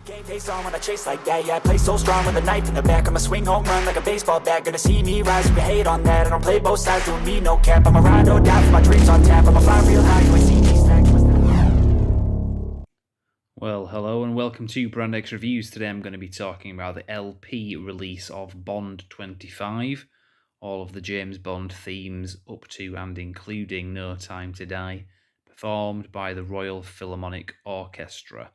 Game face on when I chase like that. Yeah, I play so strong with a knife in the back. I'ma swing home run like a baseball bat. Gonna see me rise, you can hate on that. I don't play both sides, doing me no cap. I'm a ride or die for my dreams on tap. I'ma fly real high, you ain't see me slack. Well, hello and welcome to Brand X Reviews. Today I'm going to be talking about the LP release of Bond 25, all of the James Bond themes up to and including No Time to Die, performed by the Royal Philharmonic Orchestra.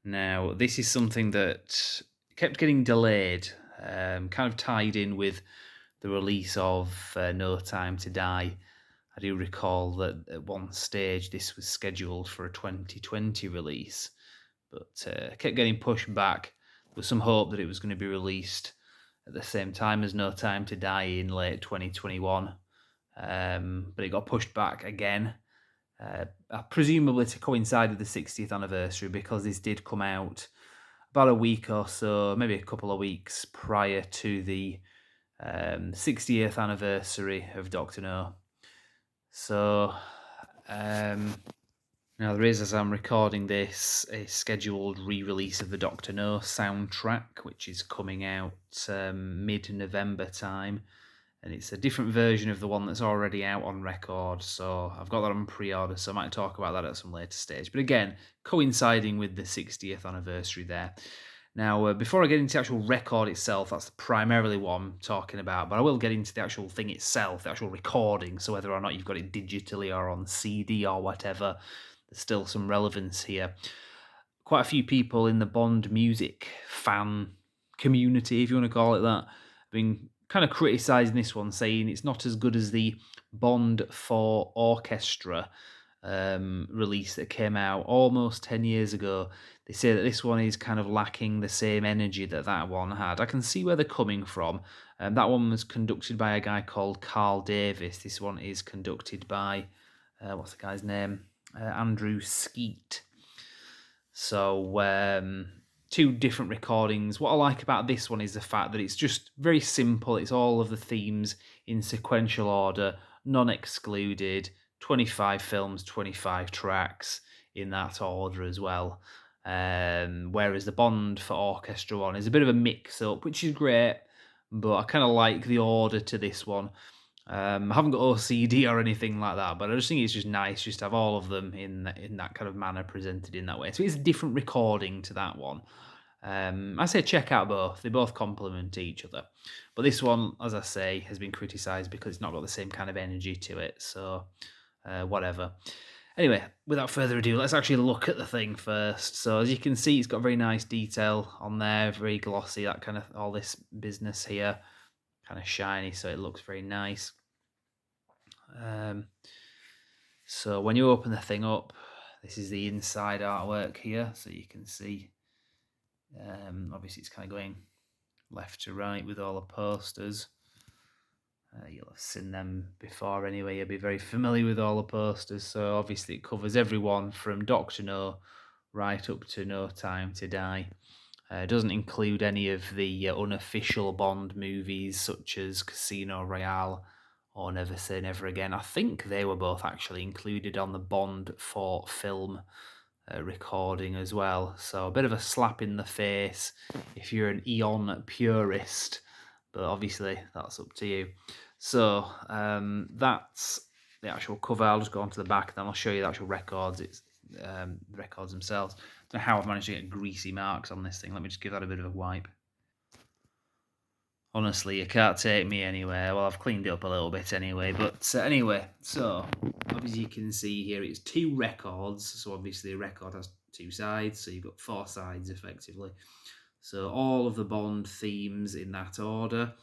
Now, this is something that kept getting delayed, kind of tied in with the release of No Time to Die. I do recall that at one stage this was scheduled for a 2020 release, but kept getting pushed back. There was some hope that it was going to be released at the same time as No Time to Die in late 2021, but it got pushed back again, presumably to coincide with the 60th anniversary, because this did come out about a week or so, maybe a couple of weeks prior to the 60th anniversary of Dr. No. So, now there is, as I'm recording this, a scheduled re-release of the Dr. No soundtrack, which is coming out mid-November time, and it's a different version of the one that's already out on record, so I've got that on pre-order, so I might talk about that at some later stage. But again, coinciding with the 60th anniversary there. Now, before I get into the actual record itself, that's primarily what I'm talking about, but I will get into the actual thing itself, the actual recording, so whether or not you've got it digitally or on CD or whatever, there's still some relevance here. Quite a few people in the Bond music fan community, if you want to call it that, have been kind of criticising this one, saying it's not as good as the Bond for Orchestra release that came out almost 10 years ago. They say that this one is kind of lacking the same energy that one had. I can see where they're coming from. That one was conducted by a guy called Carl Davis. This one is conducted by, what's the guy's name? Andrew Skeet. So, two different recordings. What I like about this one is the fact that it's just very simple. It's all of the themes in sequential order, non-excluded, 25 films, 25 tracks in that order as well. Whereas the Bond for Orchestra one is a bit of a mix-up, which is great, but I kind of like the order to this one. I haven't got OCD or anything like that, but I just think it's just nice just to have all of them in that kind of manner presented in that way. So it's a different recording to that one. I say check out both. They both complement each other. But this one, as I say, has been criticised because it's not got the same kind of energy to it. So, whatever. Anyway, without further ado, let's actually look at the thing first. So as you can see, it's got very nice detail on there, very glossy, that kind of, all this business here, kind of shiny, so it looks very nice. So when you open the thing up, this is the inside artwork here, so you can see, obviously it's kind of going left to right with all the posters. You'll have seen them before anyway, you'll be very familiar with all the posters, so obviously it covers everyone from Dr. No right up to No Time to Die. It doesn't include any of the unofficial Bond movies such as Casino Royale or Never Say Never Again. I think they were both actually included on the Bond for film recording as well, so a bit of a slap in the face if you're an Eon purist, but obviously that's up to you. So that's the actual cover. I'll just go on to the back, then I'll show you the actual records. It's the records themselves. I don't know how I've managed to get greasy marks on this thing. Let me just give that a bit of a wipe. Honestly, you can't take me anywhere. Well, I've cleaned it up a little bit anyway. But anyway, so obviously you can see here it's two records. So obviously a record has two sides. So you've got four sides effectively. So all of the Bond themes in that order.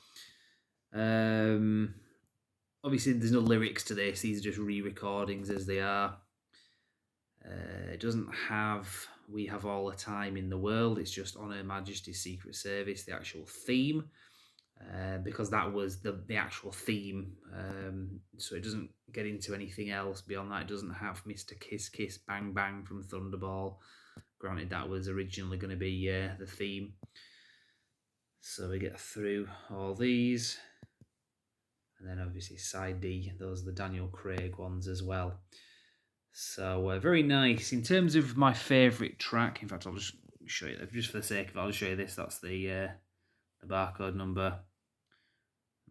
Obviously there's no lyrics to this. These are just re-recordings as they are. It doesn't have We Have All the Time in the World. It's just On Her Majesty's Secret Service, the actual theme. Because that was the actual theme, so it doesn't get into anything else beyond that. It doesn't have Mr. Kiss Kiss Bang Bang from Thunderball. Granted, that was originally going to be the theme. So we get through all these, and then obviously side D, those are the Daniel Craig ones as well. So very nice. In terms of my favourite track, in fact I'll just show you, just for the sake of it, I'll show you this. That's the barcode number.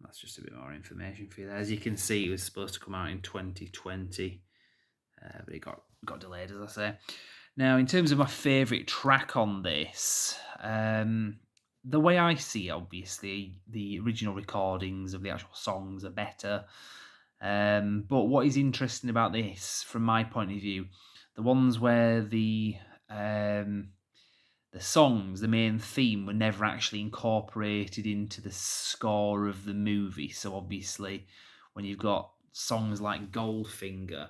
That's just a bit more information for you there. As you can see, it was supposed to come out in 2020, but it got delayed, as I say. Now, in terms of my favourite track on this, the way I see it, obviously, the original recordings of the actual songs are better. But what is interesting about this, from my point of view, the ones where the songs, the main theme, were never actually incorporated into the score of the movie. So obviously, when you've got songs like Goldfinger,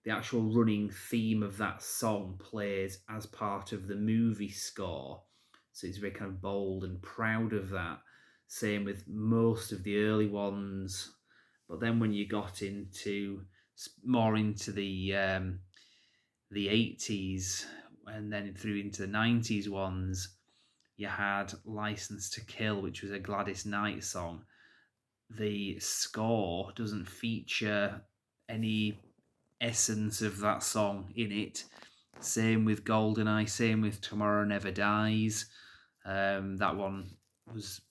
the actual running theme of that song plays as part of the movie score. So it's very kind of bold and proud of that. Same with most of the early ones. But then when you got more into the 80s and then through into the 90s ones, you had License to Kill, which was a Gladys Knight song. The score doesn't feature any essence of that song in it. Same with GoldenEye, same with Tomorrow Never Dies. That one was,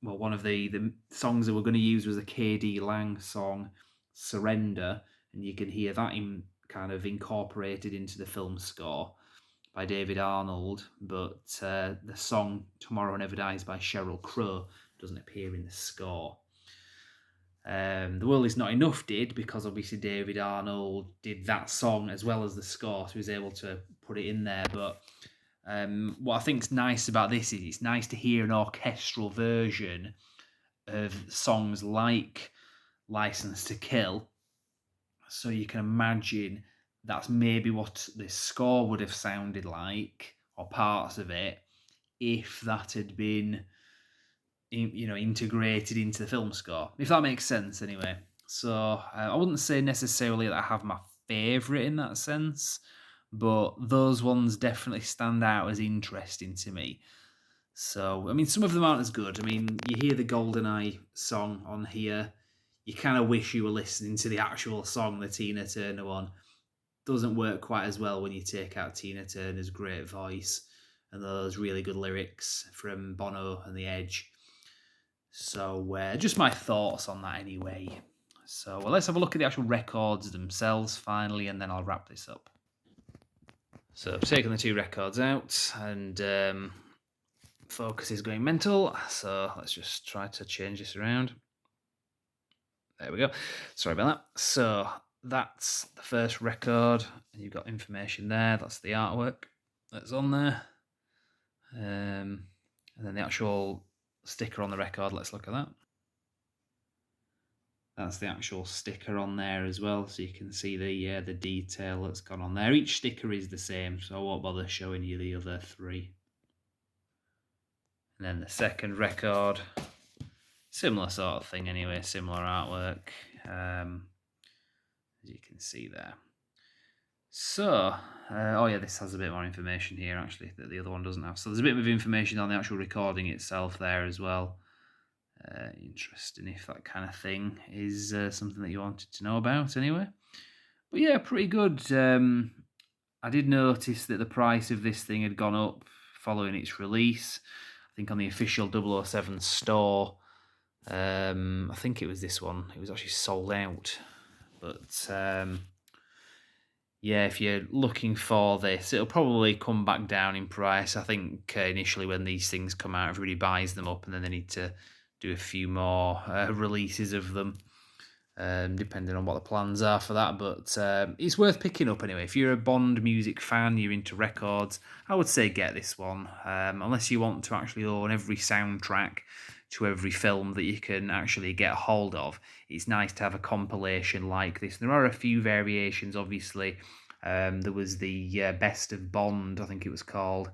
well, one of the songs that we're going to use was a K.D. Lang song, Surrender, and you can hear that kind of incorporated into the film score by David Arnold, but the song Tomorrow Never Dies by Sheryl Crow doesn't appear in the score. The World Is Not Enough did, because obviously David Arnold did that song as well as the score, so he was able to put it in there. But what I think's nice about this is it's nice to hear an orchestral version of songs like License to Kill, so you can imagine that's maybe what the score would have sounded like, or parts of it, if that had been integrated into the film score, if that makes sense anyway. So I wouldn't say necessarily that I have my favourite in that sense, but those ones definitely stand out as interesting to me. So, I mean, some of them aren't as good. I mean, you hear the GoldenEye song on here, you kind of wish you were listening to the actual song, the Tina Turner one. Doesn't work quite as well when you take out Tina Turner's great voice and those really good lyrics from Bono and The Edge. So just my thoughts on that anyway. So let's have a look at the actual records themselves finally, and then I'll wrap this up. So I've taken the two records out, and focus is going mental. So let's just try to change this around. There we go. Sorry about that. So that's the first record, and you've got information there. That's the artwork that's on there. And then the actual sticker on the record, let's look at that. That's the actual sticker on there as well, so you can see the detail that's gone on there. Each sticker is the same, so I won't bother showing you the other three. And then the second record, similar sort of thing anyway, similar artwork, as you can see there. So, this has a bit more information here actually that the other one doesn't have. So there's a bit of information on the actual recording itself there as well. Interesting if that kind of thing is something that you wanted to know about anyway. But yeah, pretty good. I did notice that the price of this thing had gone up following its release. I think on the official 007 store, I think it was this one, it was actually sold out. But yeah, if you're looking for this, it'll probably come back down in price. I think initially when these things come out, everybody buys them up and then they need to do a few more releases of them, depending on what the plans are for that. But it's worth picking up anyway. If you're a Bond music fan, you're into records, I would say get this one. Unless you want to actually own every soundtrack to every film that you can actually get a hold of, it's nice to have a compilation like this. There are a few variations, obviously. There was the Best of Bond, I think it was called,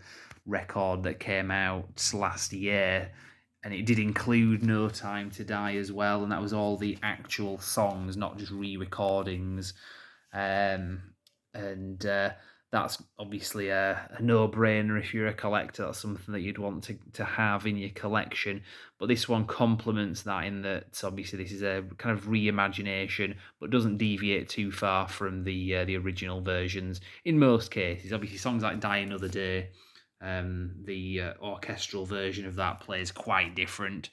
record that came out last year, and it did include No Time to Die as well, and that was all the actual songs, not just re-recordings. That's obviously a no-brainer if you're a collector. That's something that you'd want to have in your collection. But this one complements that in that obviously this is a kind of reimagination, but doesn't deviate too far from the original versions in most cases. Obviously songs like Die Another Day The orchestral version of that plays quite different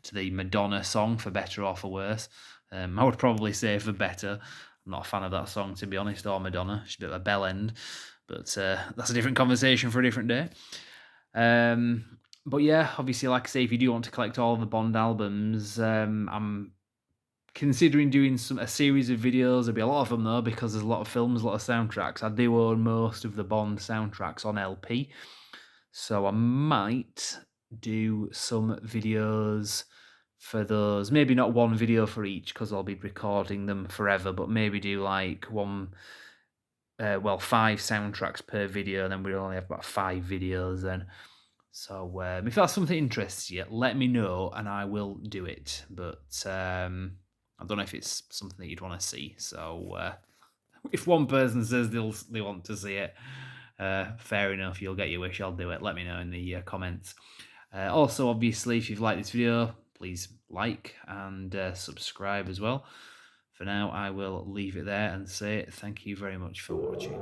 to the Madonna song, for better or for worse. I would probably say for better. I'm not a fan of that song, to be honest, or Madonna. It's a bit of a bell end, but that's a different conversation for a different day. But yeah, obviously, like I say, if you do want to collect all of the Bond albums, I'm considering doing a series of videos. There'll be a lot of them though, because there's a lot of films, a lot of soundtracks. I do own most of the Bond soundtracks on LP, so I might do some videos for those. Maybe not one video for each, because I'll be recording them forever, but maybe do like 5 soundtracks per video, and then we'll only have about 5 videos then. So if that's something that interests you, let me know and I will do it. But I don't know if it's something that you'd want to see. So if one person says they want to see it, fair enough, you'll get your wish, I'll do it. Let me know in the comments. Also, obviously, if you've liked this video, please like and subscribe as well. For now, I will leave it there and say thank you very much for watching.